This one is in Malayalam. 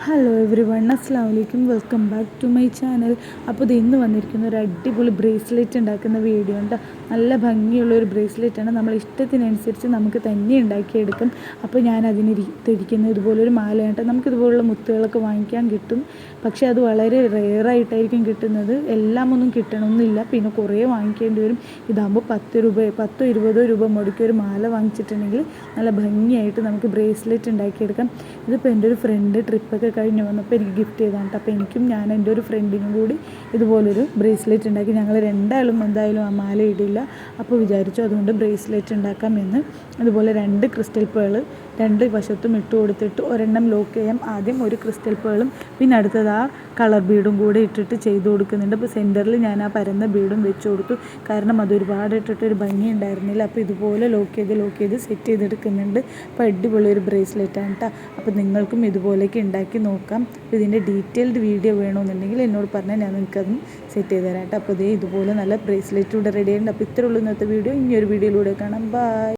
ഹലോ എവ്രി വൺ, അസ്സാം വലൈക്കും, welcome back to my channel. അപ്പോൾ ഇത് ഇന്ന് വന്നിരിക്കുന്ന ഒരു അടിപൊളി ബ്രേസ്ലെറ്റ് ഉണ്ടാക്കുന്ന വീഡിയോ ഉണ്ട്. നല്ല ഭംഗിയുള്ളൊരു ബ്രേസ്ലെറ്റാണ്. നമ്മൾ ഇഷ്ടത്തിനനുസരിച്ച് നമുക്ക് തന്നെ ഉണ്ടാക്കിയെടുക്കും. അപ്പോൾ ഞാൻ അതിന് തിരിക്കുന്ന ഇതുപോലൊരു മാലയായിട്ട് നമുക്കിതുപോലുള്ള മുത്തുകളൊക്കെ വാങ്ങിക്കാൻ കിട്ടും. പക്ഷേ അത് വളരെ റെയറായിട്ടായിരിക്കും കിട്ടുന്നത്. എല്ലാം ഒന്നും കിട്ടണമെന്നില്ല, പിന്നെ കുറേ വാങ്ങിക്കേണ്ടി വരും. ഇതാകുമ്പോൾ 10-20 രൂപ മുടക്കി ഒരു മാല വാങ്ങിച്ചിട്ടുണ്ടെങ്കിൽ നല്ല ഭംഗിയായിട്ട് നമുക്ക് ബ്രേസ്ലെറ്റ് ഉണ്ടാക്കിയെടുക്കാം. ഇതിപ്പോൾ എൻ്റെ ഒരു ഫ്രണ്ട് ട്രിപ്പൊക്കെ കഴിഞ്ഞ് വന്നപ്പോൾ എനിക്ക് ഗിഫ്റ്റ് ചെയ്താണ്. അപ്പോൾ എനിക്കും ഞാൻ എൻ്റെ ഒരു ഫ്രണ്ടിനും കൂടി ഇതുപോലൊരു ബ്രേസ്ലെറ്റ് ഉണ്ടാക്കി. ഞങ്ങൾ രണ്ടാളും എന്തായാലും ആ മാല ഇടില്ല, അപ്പോൾ വിചാരിച്ചു അതുകൊണ്ട് ബ്രേസ്ലെറ്റ് ഉണ്ടാക്കാമെന്ന്. അതുപോലെ 2 ക്രിസ്റ്റൽ പേൾ 2 വശത്തും ഇട്ട് കൊടുത്തിട്ട് ഒരെണ്ണം ലോക്ക് ചെയ്യാം. ആദ്യം ഒരു ക്രിസ്റ്റൽ പേളും പിന്നെ അടുത്തത് ആ കളർ ബീഡും കൂടെ ഇട്ടിട്ട് ചെയ്ത് കൊടുക്കുന്നുണ്ട്. അപ്പോൾ സെൻറ്ററിൽ ഞാൻ ആ പരന്ന ബീഡും വെച്ച് കൊടുത്തു, കാരണം അത് ഒരുപാട് ഇട്ടിട്ട് ഒരു ഭംഗി ഉണ്ടായിരുന്നില്ല. അപ്പോൾ ഇതുപോലെ ലോക്ക് ചെയ്ത് സെറ്റ് ചെയ്തെടുക്കുന്നുണ്ട്. അപ്പോൾ അടിപൊളി ഒരു ബ്രേസ്ലെറ്റാണ് കേട്ടോ. അപ്പോൾ നിങ്ങൾക്കും ഇതുപോലെയൊക്കെ ഉണ്ടാക്കി നോക്കാം. ഇതിൻ്റെ ഡീറ്റെയിൽഡ് വീഡിയോ വേണമെന്നുണ്ടെങ്കിൽ എന്നോട് പറഞ്ഞാൽ ഞാൻ നിങ്ങൾക്കതും സെറ്റ് ചെയ്ത് തരാം കേട്ടോ. അപ്പോൾ ഇതുപോലെ നല്ല ബ്രേസ്ലെറ്റ് ഇവിടെ റെഡി ആയിട്ടുണ്ട്. അപ്പോൾ ഇത്രയുള്ളൂ ഇന്നത്തെ വീഡിയോ. ഇനിയൊരു വീഡിയോയിലൂടെ കാണാം. ബൈ.